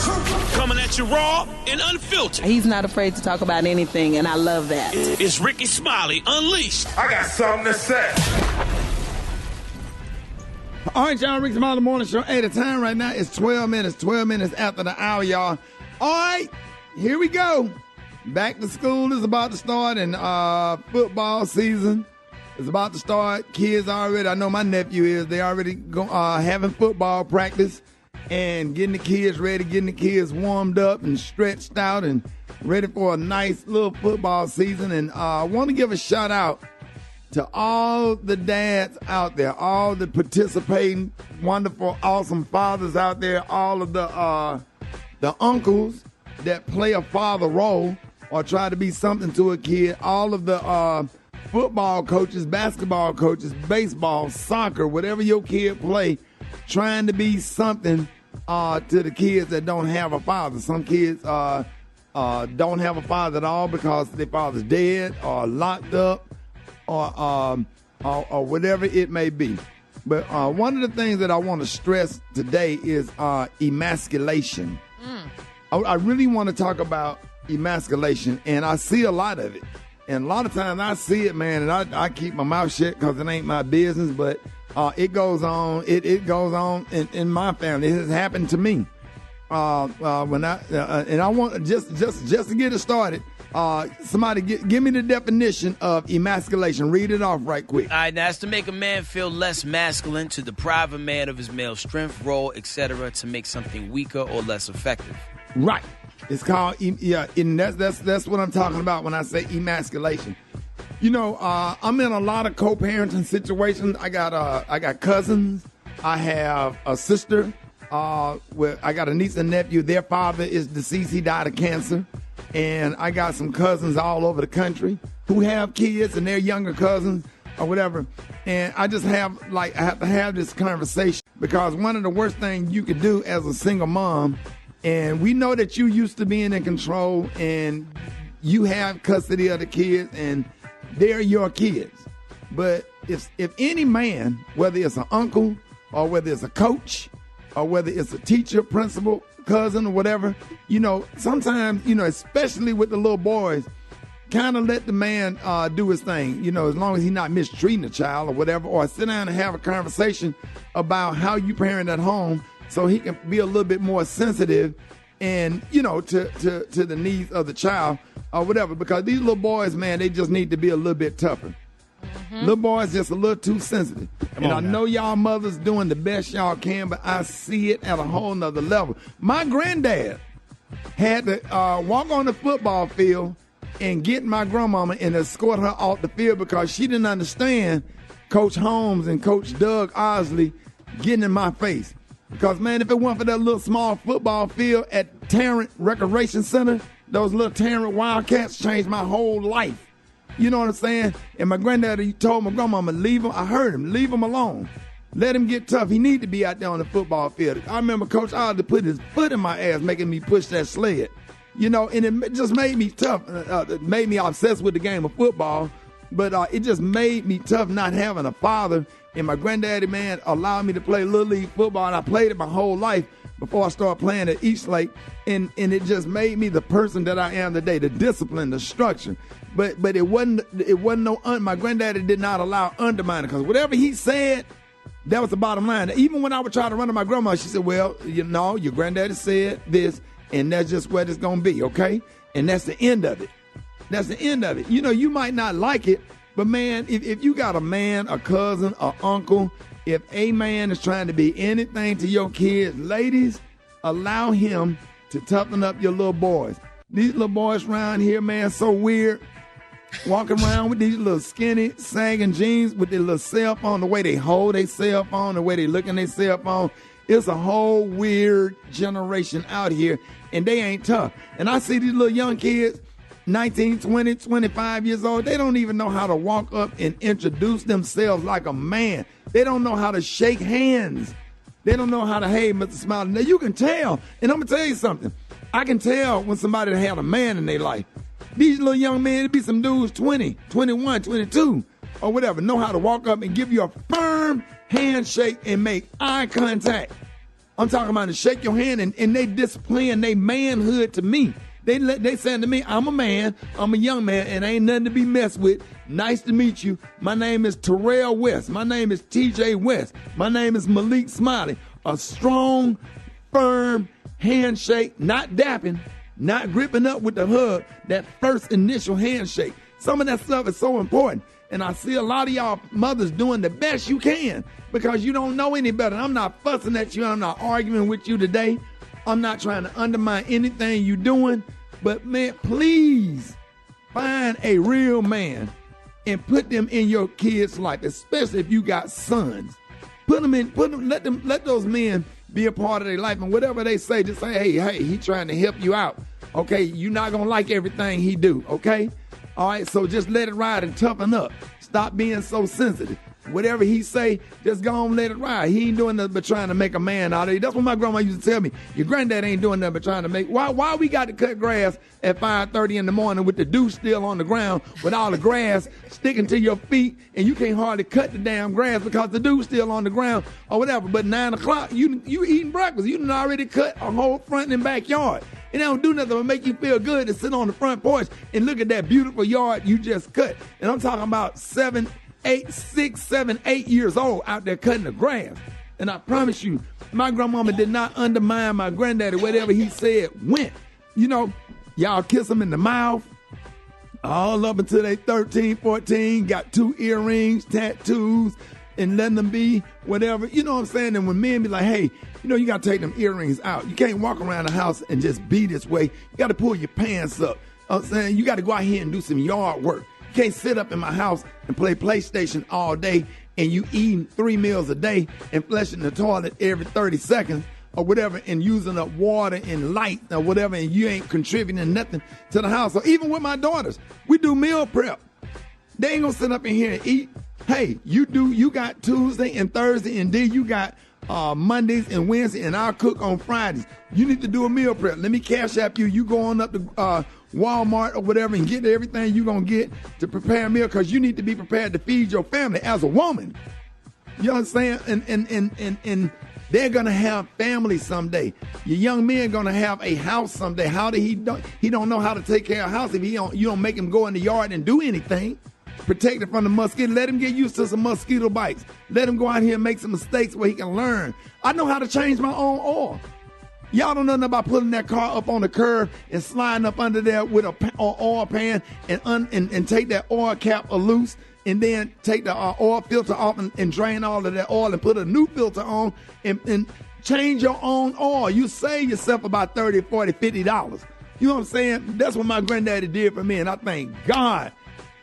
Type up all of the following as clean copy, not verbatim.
Coming at you raw and unfiltered. He's not afraid to talk about anything, and I love that. It's Rickey Smiley Unleashed. I got something to say. All right, y'all, Rickey Smiley Morning Show. Hey, the time right now is 12 minutes after the hour, y'all. All right, here we go. Back to school is about to start, and football season is about to start. Kids already, I know my nephew is, they already having football practice and getting the kids ready, getting the kids warmed up and stretched out and ready for a nice little football season. And I want to give a shout out to all the dads out there, all the participating, wonderful, awesome fathers out there, all of the uncles that play a father role or try to be something to a kid, all of the football coaches, basketball coaches, baseball, soccer, whatever your kid play, trying to be something to the kids that don't have a father. Some kids don't have a father at all because their father's dead or locked up or whatever it may be. But one of the things that I want to stress today is emasculation. I really want to talk about emasculation, and I see a lot of it. And a lot of times I see it, man, and I keep my mouth shut because it ain't my business, but it goes on. It goes on in my family. It has happened to me. And I want just to get it started. Somebody give me the definition of emasculation. Read it off right quick. All right, now that's to make a man feel less masculine, to deprive a man of his male strength, role, etc., to make something weaker or less effective. Right. It's called, and that's what I'm talking about when I say emasculation. You know, I'm in a lot of co-parenting situations. I got cousins. I have a sister. I got a niece and nephew. Their father is deceased. He died of cancer. And I got some cousins all over the country who have kids and they're younger cousins or whatever. And I just I have to have this conversation because one of the worst things you could do as a single mom, and we know that you used to being in control and you have custody of the kids and they're your kids. But if any man, whether it's an uncle or whether it's a coach or whether it's a teacher, principal, cousin or whatever, you know, sometimes, you know, especially with the little boys, kind of let the man do his thing, you know, as long as he's not mistreating the child or whatever, or sit down and have a conversation about how you parent at home so he can be a little bit more sensitive and, you know, to the needs of the child or whatever, because these little boys, man, they just need to be a little bit tougher. Little boys just a little too sensitive. And I know y'all mothers doing the best y'all can, but I see it at a whole nother level. My granddad had to walk on the football field and get my grandmama and escort her off the field because she didn't understand Coach Holmes and Coach Doug Osley getting in my face. Because, man, if it weren't for that little small football field at Tarrant Recreation Center, those little Tarrant Wildcats changed my whole life. You know what I'm saying? And my granddaddy told my grandmama, leave him. I heard him. Leave him alone. Let him get tough. He need to be out there on the football field. I remember Coach Osley put his foot in my ass, making me push that sled. You know, and it just made me tough. It made me obsessed with the game of football. But it just made me tough not having a father. And my granddaddy, man, allowed me to play Little League football. And I played it my whole life before I started playing at Emasculate. And it just made me the person that I am today, the discipline, the structure. But it wasn't no, my granddaddy did not allow undermining, because whatever he said, that was the bottom line. Even when I would try to run to my grandma, she said, well, you know, your granddaddy said this, and that's just what it's going to be, okay? And that's the end of it. That's the end of it. You know, you might not like it, but, man, if you got a man, a cousin, an uncle, if a man is trying to be anything to your kids, ladies, allow him to toughen up your little boys. These little boys around here, man, so weird. Walking around with these little skinny, sagging jeans with their little cell phone, the way they hold their cell phone, the way they look in their cell phone. It's a whole weird generation out here, and they ain't tough. And I see these little young kids, 19, 20, 25 years old, they don't even know how to walk up and introduce themselves like a man. They don't know how to shake hands. They don't know how to, hey, Mr. Smiley. Now, you can tell, and I'm going to tell you something. I can tell when somebody had a man in their life. These little young men, it be some dudes 20, 21, 22, or whatever, know how to walk up and give you a firm handshake and make eye contact. I'm talking about to shake your hand, and they displaying their manhood to me. They saying to me, I'm a man, I'm a young man, and ain't nothing to be messed with. Nice to meet you. My name is Terrell West. My name is TJ West. My name is Rickey Smiley. A strong, firm handshake, not dapping, not gripping up with the hug, that first initial handshake. Some of that stuff is so important. And I see a lot of y'all mothers doing the best you can because you don't know any better. I'm not fussing at you. I'm not arguing with you today. I'm not trying to undermine anything you're doing. But, man, please find a real man and put them in your kids' life, especially if you got sons. Let those men be a part of their life. And whatever they say, just say, hey, he trying to help you out. Okay, you're not going to like everything he do, okay? All right, so just let it ride and toughen up. Stop being so sensitive. Whatever he say, just go on and let it ride. He ain't doing nothing but trying to make a man out of you. That's what my grandma used to tell me. Your granddad ain't doing nothing but trying to make. Why we got to cut grass at 5:30 in the morning with the dew still on the ground, with all the grass sticking to your feet, and you can't hardly cut the damn grass because the dew's still on the ground or whatever. But 9 o'clock, you eating breakfast. You done already cut a whole front and backyard. It don't do nothing but make you feel good to sit on the front porch and look at that beautiful yard you just cut. And I'm talking about 6, 7, 8 years old out there cutting the grass. And I promise you, my grandmama did not undermine my granddaddy. Whatever he said went. You know, y'all kiss them in the mouth all up until they 13, 14, got 2 earrings, tattoos, and letting them be whatever. You know what I'm saying? And when men be like, hey, you know, you got to take them earrings out. You can't walk around the house and just be this way. You got to pull your pants up. I'm saying you got to go out here and do some yard work. You can't sit up in my house and play PlayStation all day and you eating 3 meals a day and flushing the toilet every 30 seconds or whatever and using up water and light or whatever, and you ain't contributing nothing to the house. So even with my daughters, we do meal prep. They ain't gonna sit up in here and eat. Hey, you got Tuesday and Thursday, and then you got Mondays and Wednesdays, and I'll cook on Fridays. You need to do a meal prep. Let me cash app you. You go on up to Walmart or whatever and get everything you're going to get to prepare a meal because you need to be prepared to feed your family as a woman. You understand? And they're going to have families someday. Your young men going to have a house someday. How did he don't know how to take care of a house if you don't make him go in the yard and do anything. Protect it from the mosquito. Let him get used to some mosquito bites. Let him go out here and make some mistakes where he can learn. I know how to change my own oil. Y'all don't know nothing about putting that car up on the curb and sliding up under there with an oil pan and take that oil cap loose and then take the oil filter off and drain all of that oil and put a new filter on and change your own oil. You save yourself about $30, $40, $50. You know what I'm saying? That's what my granddaddy did for me, and I thank God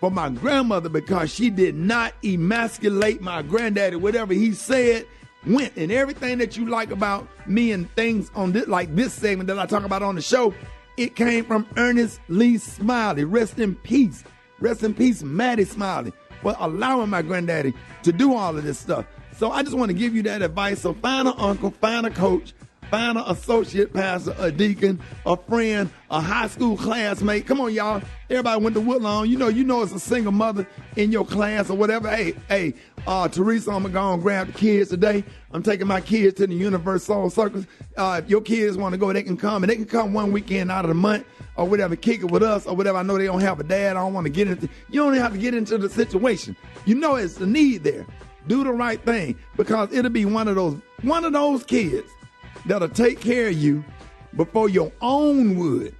for my grandmother because she did not emasculate my granddaddy. Whatever he said went. And everything that you like about me and things on this, like this segment that I talk about on the show, it came from Ernest Lee Smiley. Rest in peace. Rest in peace, Maddie Smiley, for allowing my granddaddy to do all of this stuff. So I just want to give you that advice. So find an uncle, find a coach, find an associate pastor, a deacon, a friend, a high school classmate. Come on, y'all. Everybody went to Woodlawn. You know it's a single mother in your class or whatever. Hey, Teresa, I'm going to go and grab the kids today. I'm taking my kids to the Universal Circus. If your kids want to go, they can come. And they can come one weekend out of the month or whatever, kick it with us or whatever. I know they don't have a dad. I don't want to get into. You don't have to get into the situation. You know it's the need there. Do the right thing because it'll be one of those kids that'll take care of you before your own would.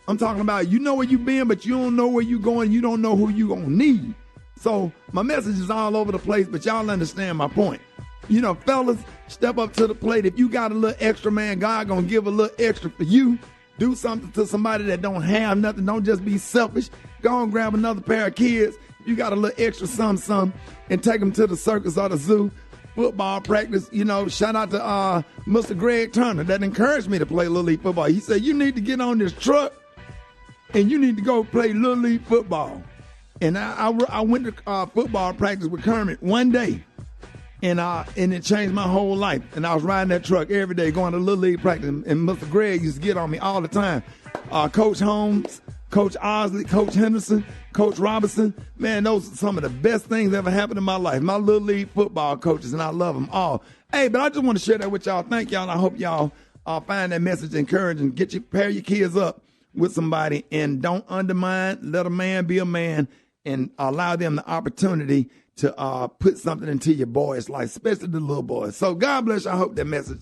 I'm talking about you know where you've been, but you don't know where you're going. You don't know who you're going to need. So my message is all over the place, but y'all understand my point. You know, fellas, step up to the plate. If you got a little extra, man, God going to give a little extra for you. Do something to somebody that don't have nothing. Don't just be selfish. Go and grab another pair of kids. If you got a little extra some, and take them to the circus or the zoo. Football practice, you know, shout out to Mr. Greg Turner that encouraged me to play Little League football. He said, you need to get on this truck and you need to go play Little League football. And I went to football practice with Kermit one day and it changed my whole life. And I was riding that truck every day going to Little League practice. And Mr. Greg used to get on me all the time. Coach Holmes, Coach Osley, Coach Henderson, Coach Robinson. Man, those are some of the best things that ever happened in my life. My little league football coaches, and I love them all. Hey, but I just want to share that with y'all. Thank y'all, and I hope y'all find that message encouraging. Pair your kids up with somebody, and don't undermine. Let a man be a man, and allow them the opportunity to put something into your boys' life, especially the little boys. So God bless you. I hope that message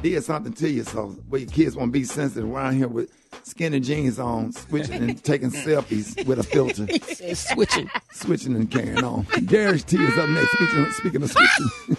did something to you, so where your kids won't be sensitive around here with skinny jeans on, switching and taking selfies with a filter. Switching And carrying on. Darius T is up next. Speaking of switching.